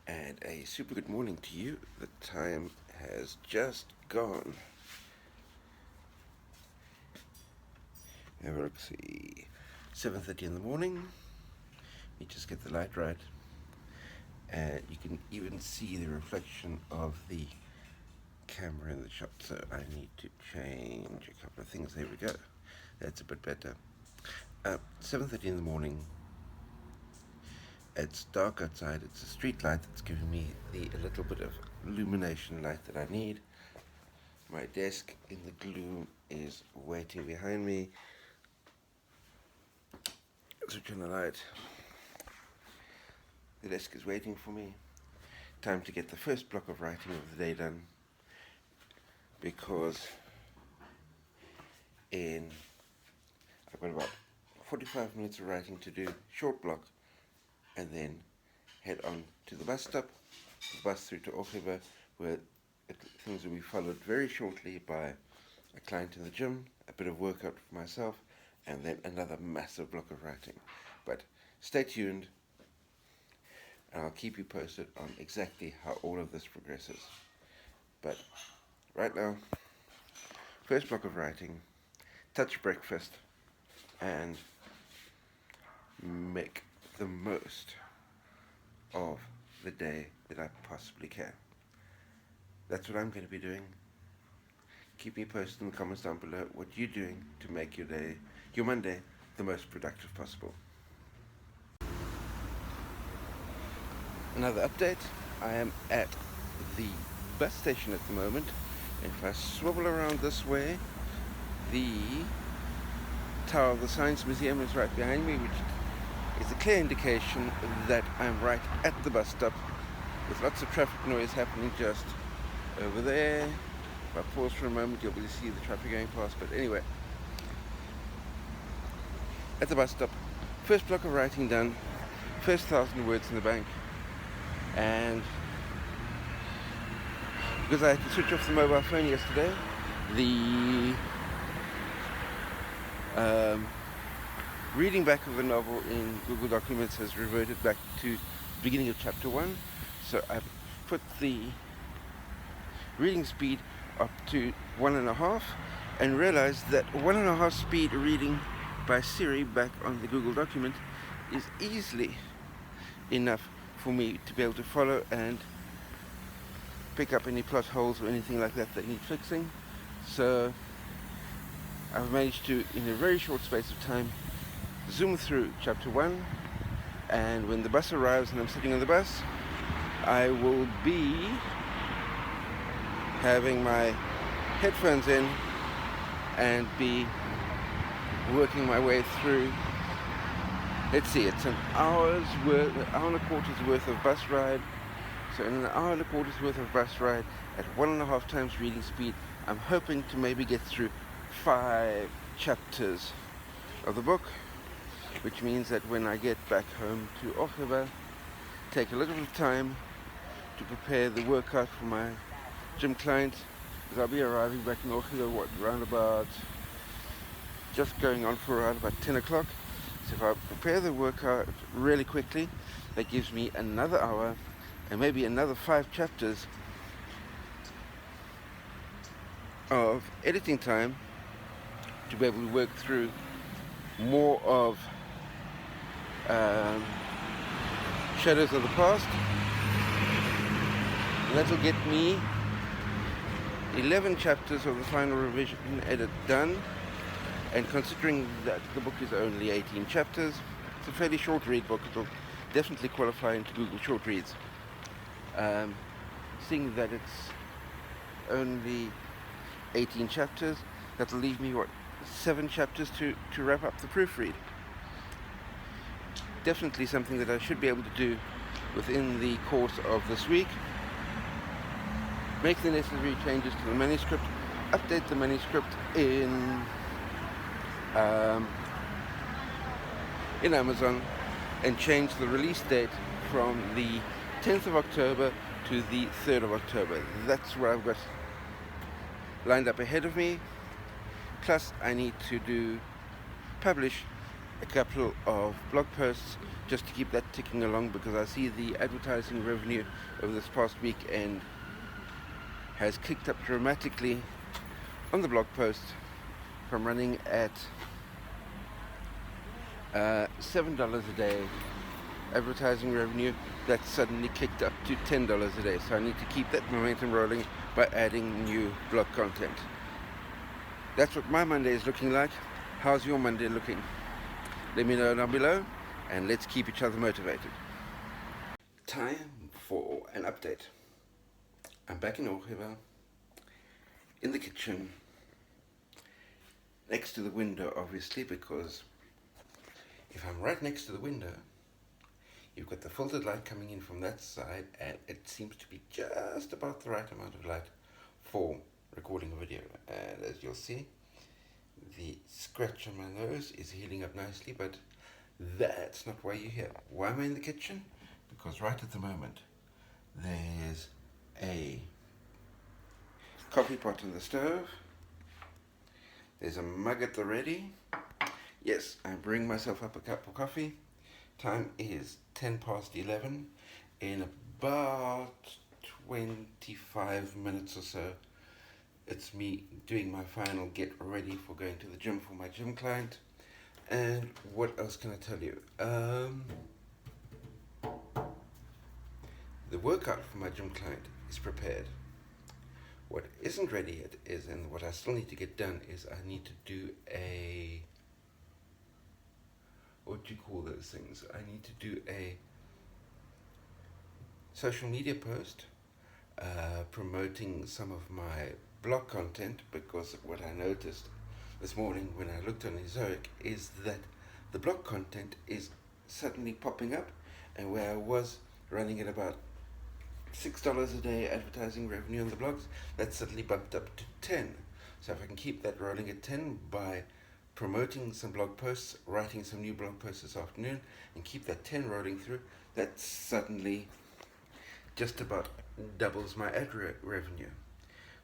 And a super good morning to you. The time has just gone. Have a look, see. 7:30 in the morning. Let me just get the light right. And you can even see the reflection of the camera in the shot. So I need to change a couple of things. There we go. That's a bit better. 7:30 in the morning. It's dark outside. It's a street light that's giving me a little bit of illumination light that I need. My desk in the gloom is waiting behind me. Switch on the light. The desk is waiting for me. Time to get the first block of writing of the day done, because I've got about 45 minutes of writing to do, short block, and then head on to the bus stop, the bus through to Ochiba, where things will be followed very shortly by a client in the gym, a bit of workout for myself, and then another massive block of writing. But stay tuned, and I'll keep you posted on exactly how all of this progresses. But right now, first block of writing, touch breakfast, and make the most of the day that I possibly can. That's what I'm going to be doing. Keep me posted in the comments down below what you're doing to make your Monday, the most productive possible. Another update. I am at the bus station at the moment, and if I swivel around this way, the tower of the Science Museum is right behind me, which is a clear indication that I'm right at the bus stop, with lots of traffic noise happening just over there. If I pause for a moment, you'll be able to see the traffic going past. But anyway, at the bus stop, first block of writing done, first 1,000 words in the bank, and because I had to switch off the mobile phone yesterday, the reading back of the novel in Google Documents has reverted back to the beginning of chapter 1. So I've put the reading speed up to 1.5 and realized that 1.5 speed reading by Siri back on the Google document is easily enough for me to be able to follow and pick up any plot holes or anything like that need fixing. So I've managed to, in a very short space of time, zoom through chapter 1, and when the bus arrives and I'm sitting on the bus, I will be having my headphones in and be working my way through. Let's see, it's an hour and a quarter's worth of bus ride. So in an hour and a quarter's worth of bus ride at 1.5 times reading speed, I'm hoping to maybe get through 5 chapters of the book, which means that when I get back home to Ochiba, take a little bit of time to prepare the workout for my gym client, because I'll be arriving back in Ochiba around about, just going on for around about 10 o'clock. So if I prepare the workout really quickly, that gives me another hour and maybe another 5 chapters of editing time to be able to work through more of Shadows of the Past. And that'll get me 11 chapters of the final revision edit done. And considering that the book is only 18 chapters, it's a fairly short read book. It'll definitely qualify into Google Short Reads. Seeing that it's only 18 chapters, that'll leave me, 7 chapters to wrap up the proofread. Definitely something that I should be able to do within the course of this week. Make the necessary changes to the manuscript, update the manuscript in Amazon, and change the release date from the 10th of October to the 3rd of October. That's what I've got lined up ahead of me. Plus I need to publish a couple of blog posts just to keep that ticking along, because I see the advertising revenue over this past weekend has kicked up dramatically on the blog post from running at $7 a day advertising revenue. That's suddenly kicked up to $10 a day. So I need to keep that momentum rolling by adding new blog content. That's what my Monday is looking like. How's your Monday looking? Let me know down below, and let's keep each other motivated. Time for an update. I'm back in Orheva, in the kitchen, next to the window, obviously, because if I'm right next to the window, you've got the filtered light coming in from that side, and it seems to be just about the right amount of light for recording a video. And as you'll see, the scratch on my nose is healing up nicely, but that's not why you're here. Why am I in the kitchen? Because right at the moment, there's a coffee pot on the stove. There's a mug at the ready. Yes, I'm bringing myself up a cup of coffee. Time is 11:10. In about 25 minutes or so, it's me doing my final get ready for going to the gym for my gym client. And what else can I tell you? The workout for my gym client is prepared. What isn't ready yet is, and what I still need to get done is, I need to do a, what do you call those things? I need to do a social media post promoting some of my blog content, because what I noticed this morning when I looked on Ezoic is that the blog content is suddenly popping up, and where I was running at about $6 a day advertising revenue on the blogs, that's suddenly bumped up to 10. So if I can keep that rolling at 10 by promoting some blog posts, writing some new blog posts this afternoon, and keep that 10 rolling through, that suddenly just about doubles my ad revenue,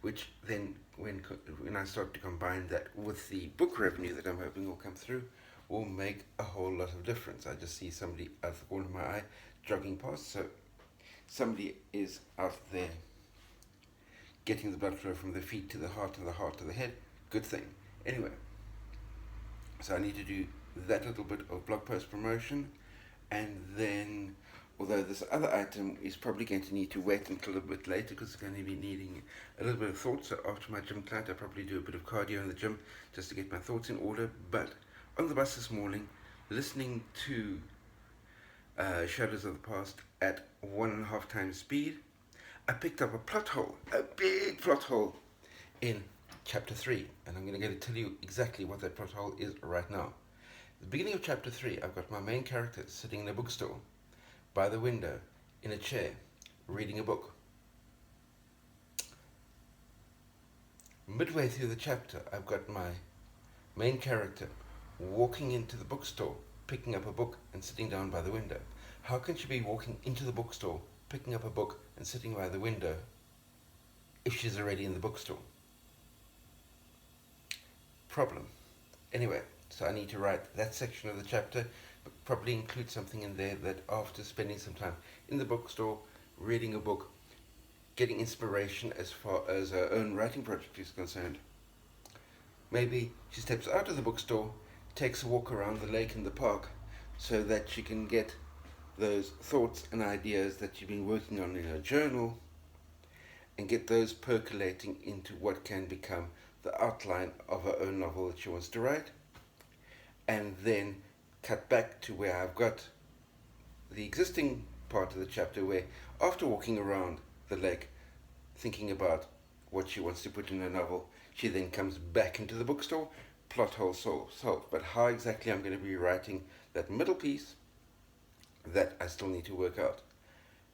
which then when I start to combine that with the book revenue that I'm hoping will come through, will make a whole lot of difference. I just see somebody out the corner of my eye jogging past, so somebody is out there getting the blood flow from the feet to the heart and the heart to the head. Good thing. Anyway, so I need to do that little bit of blog post promotion, and then, although this other item is probably going to need to wait until a bit later because it's going to be needing a little bit of thought, so after my gym client I probably do a bit of cardio in the gym just to get my thoughts in order. But on the bus this morning, listening to Shadows of the Past at 1.5 times speed, I picked up a plot hole, a big plot hole in chapter 3, and I'm going to tell you exactly what that plot hole is right now. At the beginning of chapter 3, I've got my main character sitting in a bookstore by the window in a chair reading a book. Midway through the chapter, I've got my main character walking into the bookstore, picking up a book and sitting down by the window. How can she be walking into the bookstore, picking up a book and sitting by the window if she's already in the bookstore? Problem. Anyway, so I need to write that section of the chapter, but probably include something in there that after spending some time in the bookstore, reading a book, getting inspiration as far as her own writing project is concerned, maybe she steps out of the bookstore, takes a walk around the lake and the park, so that she can get those thoughts and ideas that she's been working on in her journal, and get those percolating into what can become the outline of her own novel that she wants to write, and then cut back to where I've got the existing part of the chapter where, after walking around the lake thinking about what she wants to put in her novel, she then comes back into the bookstore, plot hole solved. But how exactly I'm going to be writing that middle piece, that I still need to work out.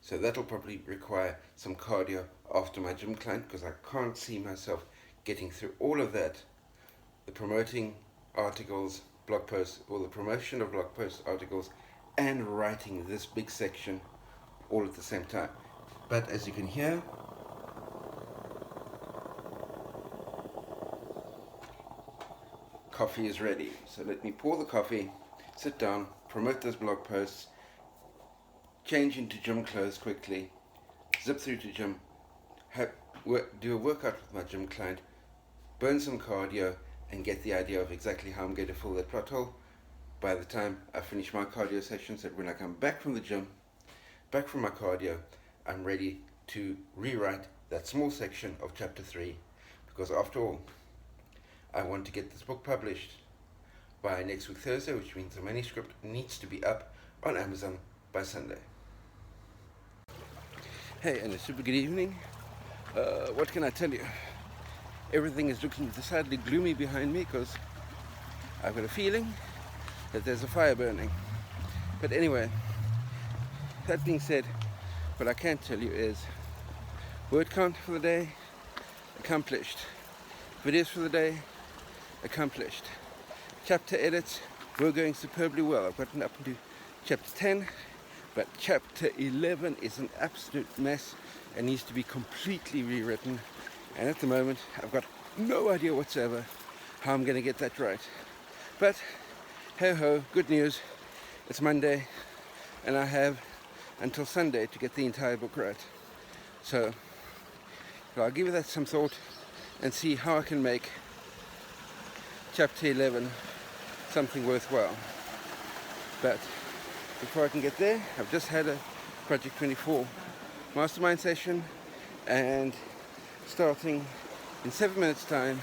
So that'll probably require some cardio after my gym client, because I can't see myself getting through all of that, the promoting articles, blog posts, or the promotion of blog post articles, and writing this big section all at the same time. But as you can hear, coffee is ready. So let me pour the coffee, sit down, promote those blog posts, change into gym clothes quickly, zip through to gym, do a workout with my gym client, burn some cardio, and get the idea of exactly how I'm going to fill that plot hole by the time I finish my cardio sessions. That when I come back from the gym, back from my cardio, I'm ready to rewrite that small section of chapter 3, because after all, I want to get this book published by next week Thursday, which means the manuscript needs to be up on Amazon by Sunday. Hey, and a super good evening. What can I tell you? Everything is looking decidedly gloomy behind me because I've got a feeling that there's a fire burning. But anyway, that being said, what I can tell you is word count for the day, accomplished. Videos for the day, accomplished. Chapter edits were going superbly well. I've gotten up into chapter 10, but chapter 11 is an absolute mess and needs to be completely rewritten. And at the moment, I've got no idea whatsoever how I'm going to get that right. But hey ho, good news. It's Monday, and I have until Sunday to get the entire book right. So I'll give that some thought and see how I can make chapter 11 something worthwhile. But before I can get there, I've just had a Project 24 mastermind session, and starting in 7 minutes time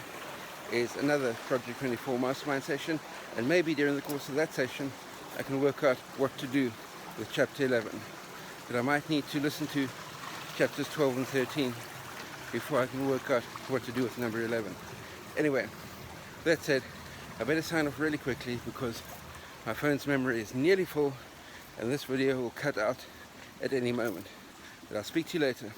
is another Project 24 mastermind session, and maybe during the course of that session I can work out what to do with chapter 11. But I might need to listen to chapters 12 and 13 before I can work out what to do with number 11. Anyway, that said, I better sign off really quickly because my phone's memory is nearly full and this video will cut out at any moment. But I'll speak to you later.